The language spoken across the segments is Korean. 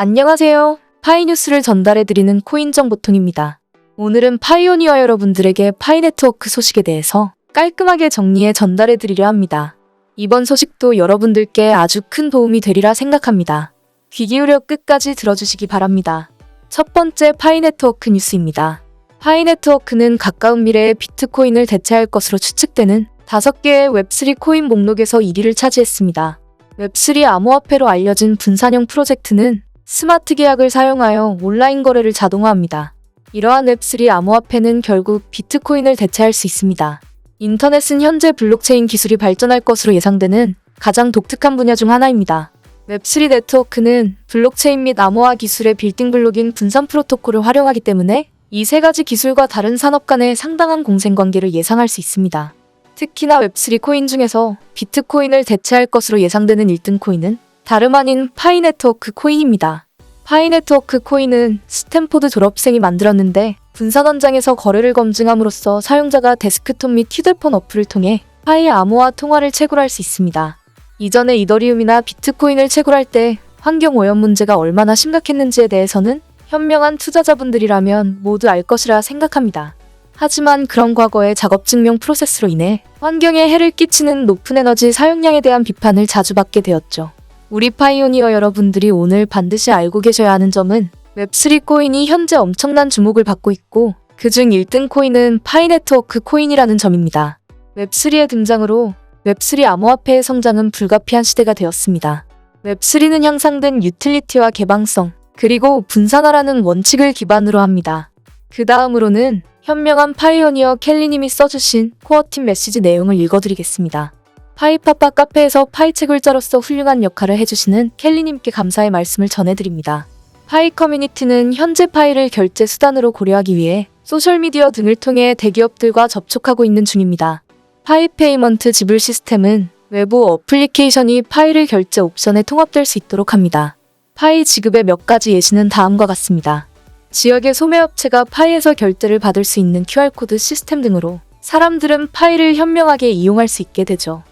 안녕하세요. 파이뉴스를 전달해드리는 코인정보통입니다. 오늘은 파이오니어 여러분들에게 파이네트워크 소식에 대해서 깔끔하게 정리해 전달해드리려 합니다. 이번 소식도 여러분들께 아주 큰 도움이 되리라 생각합니다. 귀 기울여 끝까지 들어주시기 바랍니다. 첫 번째 파이네트워크 뉴스입니다. 파이네트워크는 가까운 미래에 비트코인을 대체할 것으로 추측되는 5개의 웹3 코인 목록에서 1위를 차지했습니다. 웹3 암호화폐로 알려진 분산형 프로젝트는 스마트 계약을 사용하여 온라인 거래를 자동화합니다. 이러한 웹3 암호화폐는 결국 비트코인을 대체할 수 있습니다. 인터넷은 현재 블록체인 기술이 발전할 것으로 예상되는 가장 독특한 분야 중 하나입니다. 웹3 네트워크는 블록체인 및 암호화 기술의 빌딩 블록인 분산 프로토콜을 활용하기 때문에 이 세 가지 기술과 다른 산업 간의 상당한 공생관계를 예상할 수 있습니다. 특히나 웹3 코인 중에서 비트코인을 대체할 것으로 예상되는 1등 코인은 다름 아닌 파이네트워크 코인입니다. 파이네트워크 코인은 스탠포드 졸업생이 만들었는데 분산 원장에서 거래를 검증함으로써 사용자가 데스크톱 및 휴대폰 어플을 통해 파이 암호화 통화를 채굴할 수 있습니다. 이전에 이더리움이나 비트코인을 채굴할 때 환경 오염 문제가 얼마나 심각했는지에 대해서는 현명한 투자자분들이라면 모두 알 것이라 생각합니다. 하지만 그런 과거의 작업 증명 프로세스로 인해 환경에 해를 끼치는 높은 에너지 사용량에 대한 비판을 자주 받게 되었죠. 우리 파이오니어 여러분들이 오늘 반드시 알고 계셔야 하는 점은 웹3 코인이 현재 엄청난 주목을 받고 있고 그중 1등 코인은 파이네트워크 코인이라는 점입니다. 웹3의 등장으로 웹3 암호화폐의 성장은 불가피한 시대가 되었습니다. 웹3는 향상된 유틸리티와 개방성, 그리고 분산화라는 원칙을 기반으로 합니다. 그 다음으로는 현명한 파이오니어 켈리님이 써주신 코어팀 메시지 내용을 읽어드리겠습니다. 파이파파 카페에서 파이책 글자로서 훌륭한 역할을 해주시는 켈리님께 감사의 말씀을 전해드립니다. 파이 커뮤니티는 현재 파이를 결제 수단으로 고려하기 위해 소셜미디어 등을 통해 대기업들과 접촉하고 있는 중입니다. 파이 페이먼트 지불 시스템은 외부 어플리케이션이 파이를 결제 옵션에 통합될 수 있도록 합니다. 파이 지급의 몇 가지 예시는 다음과 같습니다. 지역의 소매업체가 파이에서 결제를 받을 수 있는 QR코드 시스템 등으로 사람들은 파이를 현명하게 이용할 수 있게 되죠.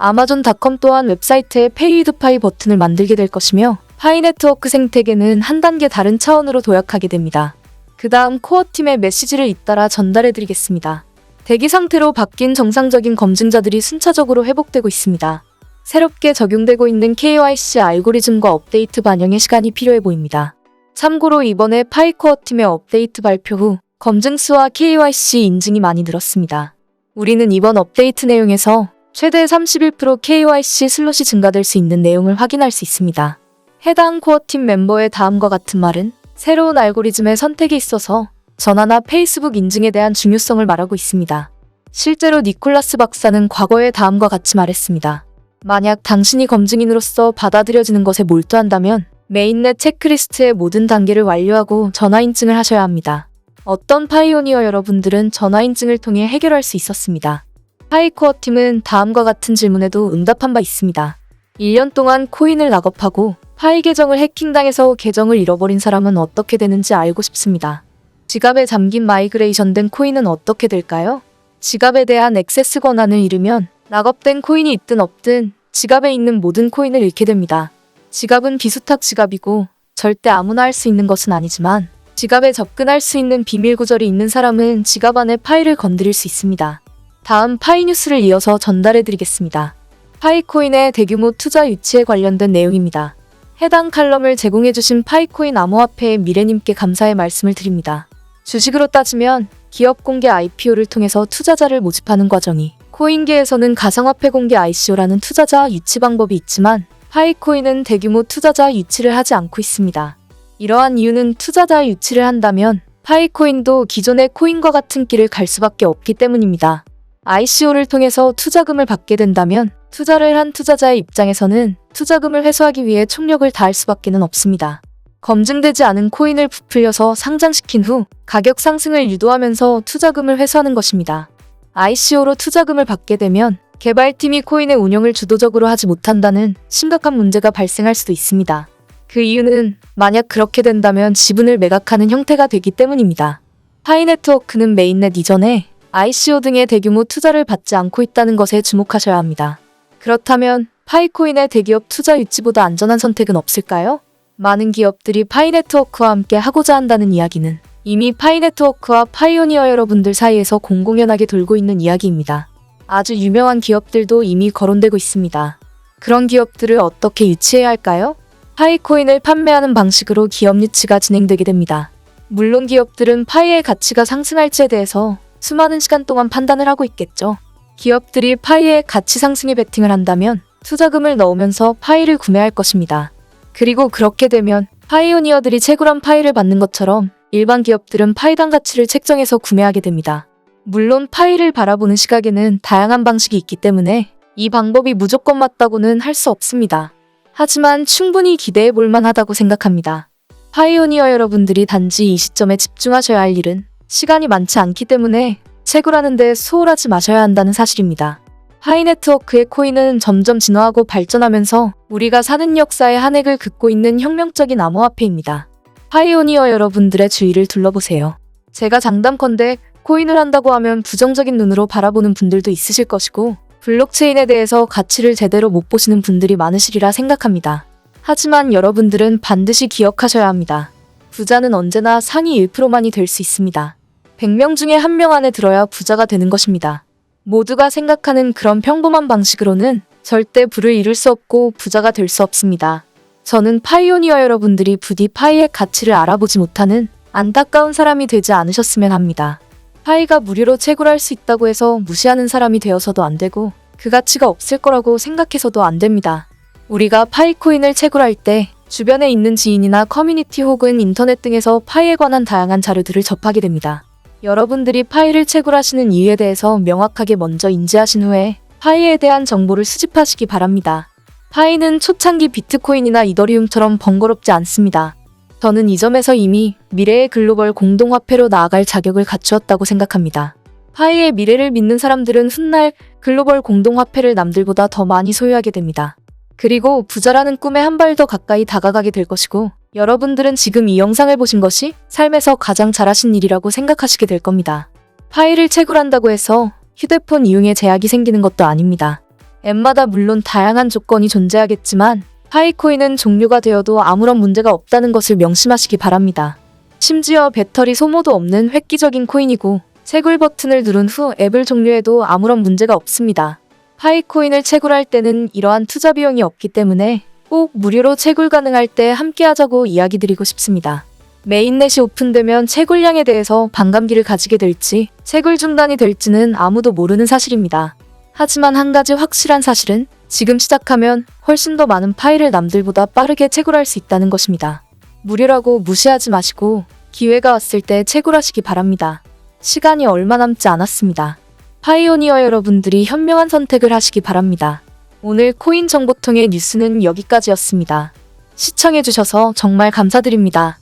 아마존닷컴 또한 웹사이트에 페이드 파이 버튼을 만들게 될 것이며 파이네트워크 생태계는 한 단계 다른 차원으로 도약하게 됩니다. 그 다음 코어팀의 메시지를 잇따라 전달해드리겠습니다. 대기 상태로 바뀐 정상적인 검증자들이 순차적으로 회복되고 있습니다. 새롭게 적용되고 있는 KYC 알고리즘과 업데이트 반영에 시간이 필요해 보입니다. 참고로 이번에 파이코어팀의 업데이트 발표 후 검증 수와 KYC 인증이 많이 늘었습니다. 우리는 이번 업데이트 내용에서 최대 31% KYC 슬롯이 증가될 수 있는 내용을 확인할 수 있습니다. 해당 코어팀 멤버의 다음과 같은 말은 새로운 알고리즘의 선택에 있어서 전화나 페이스북 인증에 대한 중요성을 말하고 있습니다. 실제로 니콜라스 박사는 과거에 다음과 같이 말했습니다. 만약 당신이 검증인으로서 받아들여지는 것에 몰두한다면 메인넷 체크리스트의 모든 단계를 완료하고 전화인증을 하셔야 합니다. 어떤 파이오니어 여러분들은 전화인증을 통해 해결할 수 있었습니다. 파이코어팀은 다음과 같은 질문에도 응답한 바 있습니다. 1년 동안 코인을 락업하고 파이 계정을 해킹당해서 계정을 잃어버린 사람은 어떻게 되는지 알고 싶습니다. 지갑에 잠긴 마이그레이션된 코인은 어떻게 될까요? 지갑에 대한 액세스 권한을 잃으면 락업된 코인이 있든 없든 지갑에 있는 모든 코인을 잃게 됩니다. 지갑은 비수탁 지갑이고 절대 아무나 할 수 있는 것은 아니지만 지갑에 접근할 수 있는 비밀 구절이 있는 사람은 지갑 안에 파이를 건드릴 수 있습니다. 다음 파이 뉴스를 이어서 전달해드리겠습니다. 파이코인의 대규모 투자 유치에 관련된 내용입니다. 해당 칼럼을 제공해주신 파이코인 암호화폐의 미래님께 감사의 말씀을 드립니다. 주식으로 따지면 기업 공개 IPO를 통해서 투자자를 모집하는 과정이 코인계에서는 가상화폐 공개 ICO라는 투자자 유치 방법이 있지만 파이코인은 대규모 투자자 유치를 하지 않고 있습니다. 이러한 이유는 투자자 유치를 한다면 파이코인도 기존의 코인과 같은 길을 갈 수밖에 없기 때문입니다. ICO를 통해서 투자금을 받게 된다면 투자를 한 투자자의 입장에서는 투자금을 회수하기 위해 총력을 다할 수밖에 없습니다. 검증되지 않은 코인을 부풀려서 상장시킨 후 가격 상승을 유도하면서 투자금을 회수하는 것입니다. ICO로 투자금을 받게 되면 개발팀이 코인의 운영을 주도적으로 하지 못한다는 심각한 문제가 발생할 수도 있습니다. 그 이유는 만약 그렇게 된다면 지분을 매각하는 형태가 되기 때문입니다. 파이네트워크는 메인넷 이전에 ICO 등의 대규모 투자를 받지 않고 있다는 것에 주목하셔야 합니다. 그렇다면 파이코인의 대기업 투자 유치보다 안전한 선택은 없을까요? 많은 기업들이 파이네트워크와 함께 하고자 한다는 이야기는 이미 파이네트워크와 파이오니어 여러분들 사이에서 공공연하게 돌고 있는 이야기입니다. 아주 유명한 기업들도 이미 거론되고 있습니다. 그런 기업들을 어떻게 유치해야 할까요? 파이코인을 판매하는 방식으로 기업 유치가 진행되게 됩니다. 물론 기업들은 파이의 가치가 상승할지에 대해서 수많은 시간 동안 판단을 하고 있겠죠. 기업들이 파이의 가치 상승에 베팅을 한다면 투자금을 넣으면서 파이를 구매할 것입니다. 그리고 그렇게 되면 파이오니어들이 채굴한 파이를 받는 것처럼 일반 기업들은 파이당 가치를 책정해서 구매하게 됩니다. 물론 파이를 바라보는 시각에는 다양한 방식이 있기 때문에 이 방법이 무조건 맞다고는 할 수 없습니다. 하지만 충분히 기대해 볼 만하다고 생각합니다. 파이오니어 여러분들이 단지 이 시점에 집중하셔야 할 일은 시간이 많지 않기 때문에 채굴하는 데 소홀하지 마셔야 한다는 사실입니다. 파이네트워크의 코인은 점점 진화하고 발전하면서 우리가 사는 역사의 한 획을 긋고 있는 혁명적인 암호화폐입니다. 파이오니어 여러분들의 주위를 둘러보세요. 제가 장담컨대 코인을 한다고 하면 부정적인 눈으로 바라보는 분들도 있으실 것이고 블록체인에 대해서 가치를 제대로 못 보시는 분들이 많으시리라 생각합니다. 하지만 여러분들은 반드시 기억하셔야 합니다. 부자는 언제나 상위 1%만이 될 수 있습니다. 100명 중에 1명 안에 들어야 부자가 되는 것입니다. 모두가 생각하는 그런 평범한 방식으로는 절대 부를 이룰 수 없고 부자가 될 수 없습니다. 저는 파이오니어 여러분들이 부디 파이의 가치를 알아보지 못하는 안타까운 사람이 되지 않으셨으면 합니다. 파이가 무료로 채굴할 수 있다고 해서 무시하는 사람이 되어서도 안 되고 그 가치가 없을 거라고 생각해서도 안 됩니다. 우리가 파이코인을 채굴할 때 주변에 있는 지인이나 커뮤니티 혹은 인터넷 등에서 파이에 관한 다양한 자료들을 접하게 됩니다. 여러분들이 파이를 채굴하시는 이유에 대해서 명확하게 먼저 인지하신 후에 파이에 대한 정보를 수집하시기 바랍니다. 파이는 초창기 비트코인이나 이더리움처럼 번거롭지 않습니다. 저는 이 점에서 이미 미래의 글로벌 공동화폐로 나아갈 자격을 갖추었다고 생각합니다. 파이의 미래를 믿는 사람들은 훗날 글로벌 공동화폐를 남들보다 더 많이 소유하게 됩니다. 그리고 부자라는 꿈에 한 발 더 가까이 다가가게 될 것이고 여러분들은 지금 이 영상을 보신 것이 삶에서 가장 잘하신 일이라고 생각하시게 될 겁니다. 파이를 채굴한다고 해서 휴대폰 이용에 제약이 생기는 것도 아닙니다. 앱마다 물론 다양한 조건이 존재하겠지만 파이코인은 종료가 되어도 아무런 문제가 없다는 것을 명심하시기 바랍니다. 심지어 배터리 소모도 없는 획기적인 코인이고 채굴 버튼을 누른 후 앱을 종료해도 아무런 문제가 없습니다. 파이코인을 채굴할 때는 이러한 투자 비용이 없기 때문에 꼭 무료로 채굴 가능할 때 함께 하자고 이야기 드리고 싶습니다. 메인넷이 오픈되면 채굴량에 대해서 반감기를 가지게 될지 채굴 중단이 될지는 아무도 모르는 사실입니다. 하지만 한 가지 확실한 사실은 지금 시작하면 훨씬 더 많은 파이를 남들보다 빠르게 채굴할 수 있다는 것입니다. 무료라고 무시하지 마시고 기회가 왔을 때 채굴하시기 바랍니다. 시간이 얼마 남지 않았습니다. 파이오니어 여러분들이 현명한 선택을 하시기 바랍니다. 오늘 코인 정보통의 뉴스는 여기까지였습니다. 시청해주셔서 정말 감사드립니다.